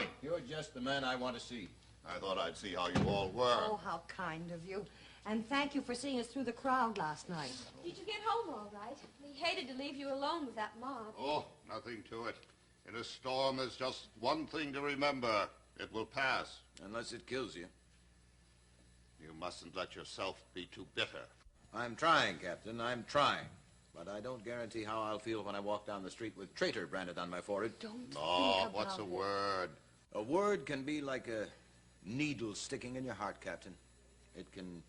morning. You're just the man I want to see. I thought I'd see how you all were. Oh, how kind of you. And thank you for seeing us through the crowd last night. Did you get home all right? We hated to leave you alone with that mob. Oh, nothing to it. In a storm, there's just one thing to remember. It will pass. Unless it kills you. You mustn't let yourself be too bitter. I'm trying, Captain. I'm trying. But I don't guarantee how I'll feel when I walk down the street with traitor branded on my forehead. Don't think Oh, about what's a it. word? A word can be like a needle sticking in your heart, Captain. It can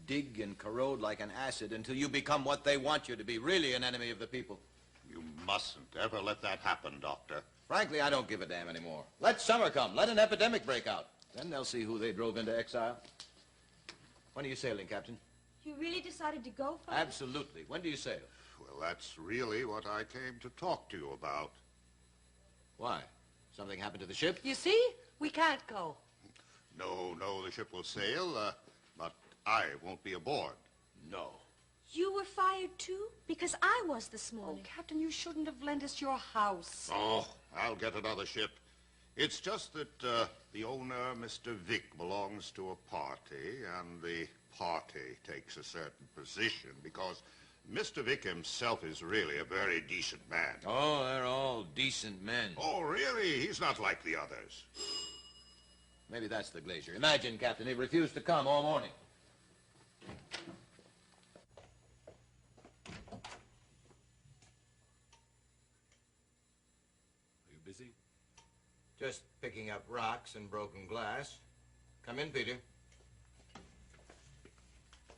dig and corrode like an acid until you become what they want you to be, really an enemy of the people. You mustn't ever let that happen, Doctor. Frankly, I don't give a damn anymore. Let summer come. Let an epidemic break out. Then they'll see who they drove into exile. When are you sailing, Captain? You really decided to go, Father? Absolutely. When do you sail? Well, that's really what I came to talk to you about. Why? Something happened to the ship? You see? We can't go. No, the ship will sail, but I won't be aboard. No. You were fired, too? Because I was this Oh, morning. Captain, you shouldn't have lent us your house. Oh, I'll get another ship. It's just that the owner, Mr. Vick, belongs to a party, and the party takes a certain position because Mr. Vick himself is really a very decent man. Oh, they're all decent men. Oh, really? He's not like the others. Maybe that's the glazier. Imagine, Captain, he refused to come all morning. Are you busy? Just picking up rocks and broken glass. Come in, Peter.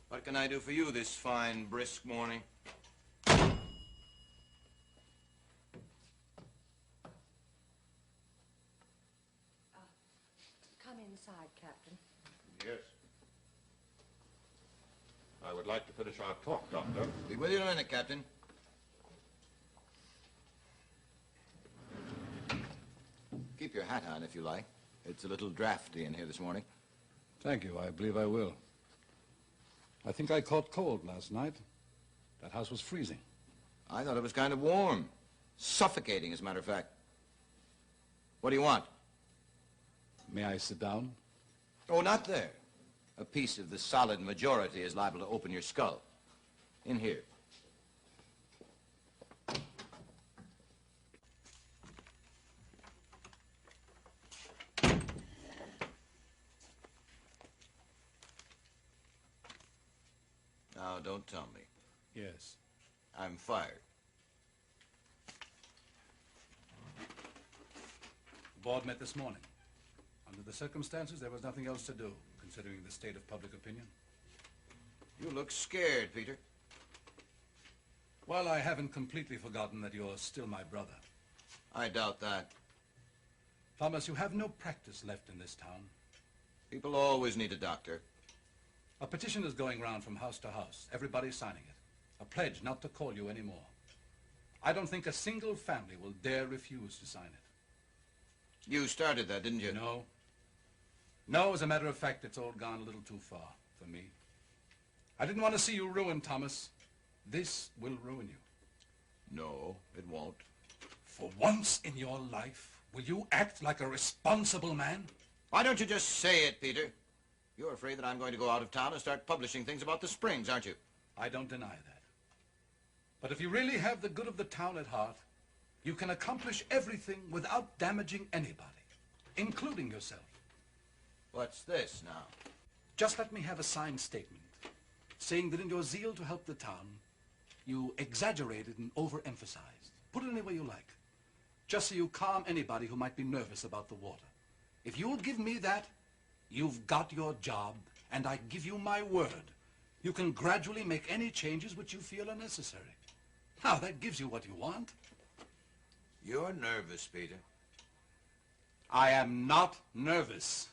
What can I do for you this fine, brisk morning? Come inside, Captain. Yes. I would like to finish our talk, Doctor. Be with you in a minute, Captain. Keep your hat on if you like. It's a little drafty in here this morning. Thank you. I believe I will. I think I caught cold last night. That house was freezing. I thought it was kind of warm. Suffocating, as a matter of fact. What do you want? May I sit down? Oh, not there. A piece of the solid majority is liable to open your skull. In here. Now, don't tell me. Yes. I'm fired. The board met this morning. Under the circumstances, there was nothing else to do, considering the state of public opinion. You look scared, Peter. While I haven't completely forgotten that you're still my brother. I doubt that. Thomas, you have no practice left in this town. People always need a doctor. A petition is going round from house to house. Everybody's signing it. A pledge not to call you anymore. I don't think a single family will dare refuse to sign it. You started that, didn't you? No. No, as a matter of fact, it's all gone a little too far for me. I didn't want to see you ruined, Thomas. This will ruin you. No, it won't. For once in your life, will you act like a responsible man? Why don't you just say it, Peter? You're afraid that I'm going to go out of town and start publishing things about the Springs, aren't you? I don't deny that. But if you really have the good of the town at heart, you can accomplish everything without damaging anybody, including yourself. What's this now? Just let me have a signed statement saying that in your zeal to help the town, you exaggerated and overemphasized. Put it any way you like, just so you calm anybody who might be nervous about the water. If you'll give me that, you've got your job, and I give you my word. You can gradually make any changes which you feel are necessary. Now, that gives you what you want. You're nervous, Peter. I am not nervous.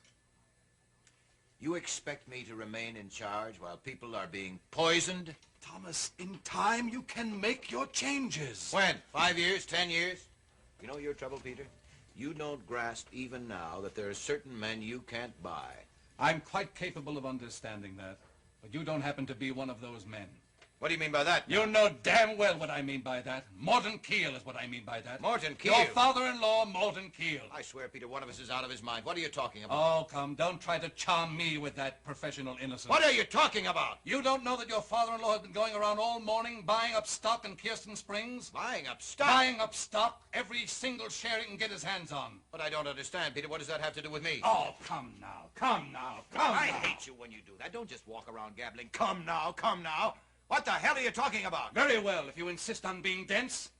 You expect me to remain in charge while people are being poisoned? Thomas, in time you can make your changes. When? 5 years? 10 years? You know your trouble, Peter? You don't grasp even now that there are certain men you can't buy. I'm quite capable of understanding that, but you don't happen to be one of those men. What do you mean by that? You know damn well what I mean by that. Morton Keel is what I mean by that. Morton Keel? Your father-in-law, Morton Keel. I swear, Peter, one of us is out of his mind. What are you talking about? Oh, come, don't try to charm me with that professional innocence. What are you talking about? You don't know that your father-in-law has been going around all morning buying up stock in Kirsten Springs? Buying up stock? Buying up stock, every single share he can get his hands on. But I don't understand, Peter. What does that have to do with me? Oh, come now, come now, come I now. hate you when you do that. Don't just walk around gabbling, come now, come now. What the hell are you talking about? Very well, if you insist on being dense.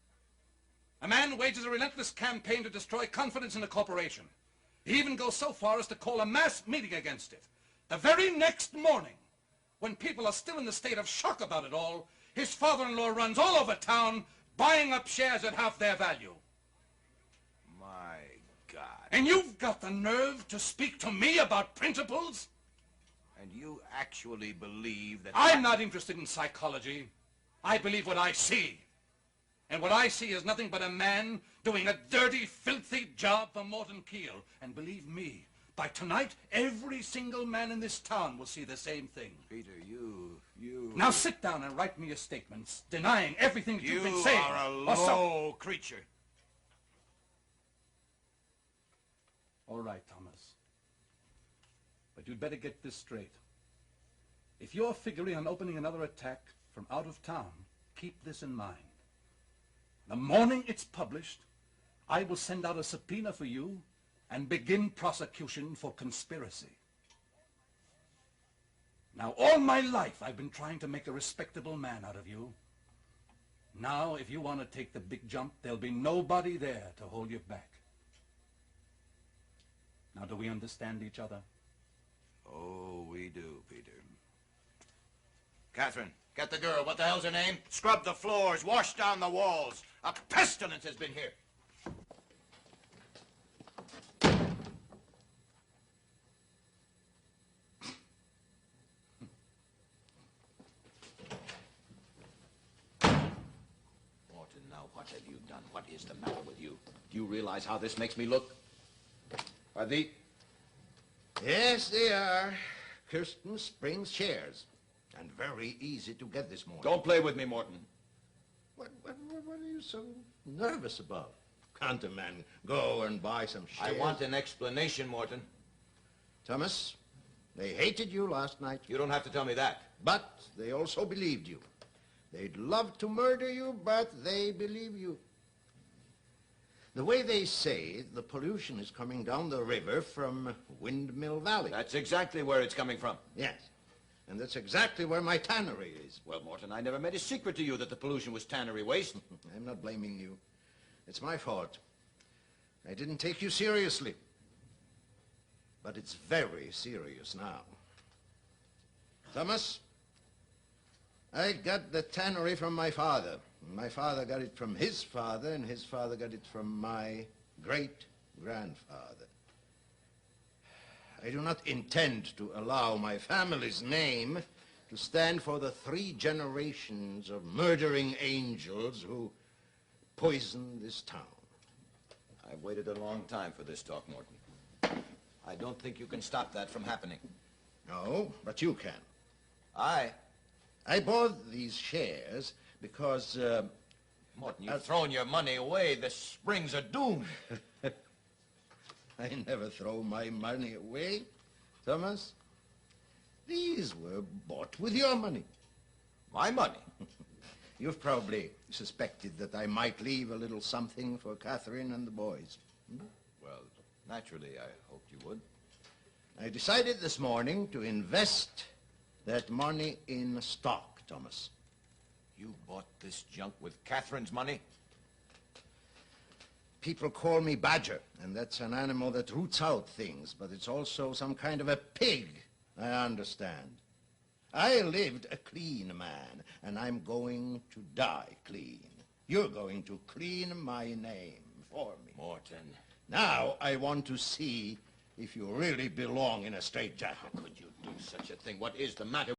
A man wages a relentless campaign to destroy confidence in a corporation. He even goes so far as to call a mass meeting against it. The very next morning, when people are still in the state of shock about it all, his father-in-law runs all over town buying up shares at half their value. My God. And you've got the nerve to speak to me about principles? And you actually believe that... I'm not interested in psychology. I believe what I see. And what I see is nothing but a man doing a dirty, filthy job for Morton Keel. And believe me, by tonight, every single man in this town will see the same thing. Peter, you... Now sit down and write me a statement denying everything that you've been saying. You are a Or so- low creature. All right, Thomas. But you'd better get this straight. If you're figuring on opening another attack from out of town, keep this in mind. The morning it's published, I will send out a subpoena for you and begin prosecution for conspiracy. Now, all my life, I've been trying to make a respectable man out of you. Now, if you want to take the big jump, there'll be nobody there to hold you back. Now, do we understand each other? Oh, we do, Peter. Catherine, get the girl. What the hell's her name? Scrub the floors, wash down the walls. A pestilence has been here. Morton, now what have you done? What is the matter with you? Do you realize how this makes me look? Are the... Yes, they are. Kirsten Springs shares. And very easy to get this morning. Don't play with me, Morton. What are you so nervous about? Can't a man go and buy some shares? I want an explanation, Morton. Thomas, they hated you last night. You don't have to tell me that. But they also believed you. They'd love to murder you, but they believe you. The way they say, the pollution is coming down the river from Windmill Valley. That's exactly where it's coming from. Yes. And that's exactly where my tannery is. Well, Morton, I never made a secret to you that the pollution was tannery waste. I'm not blaming you. It's my fault. I didn't take you seriously. But it's very serious now. Thomas, I got the tannery from my father. My father got it from his father, and his father got it from my great-grandfather. I do not intend to allow my family's name to stand for the 3 generations of murdering angels who poisoned this town. I've waited a long time for this talk, Morton. I don't think you can stop that from happening. No, but you can. I bought these shares because, Morton, you've thrown your money away. The Springs are doomed. I never throw my money away, Thomas. These were bought with your money. My money? You've probably suspected that I might leave a little something for Catherine and the boys. Well, naturally, I hoped you would. I decided this morning to invest that money in stock, Thomas. You bought this junk with Catherine's money? People call me Badger, and that's an animal that roots out things, but it's also some kind of a pig, I understand. I lived a clean man, and I'm going to die clean. You're going to clean my name for me. Morton. Now I want to see if you really belong in a straitjacket. How could you do such a thing? What is the matter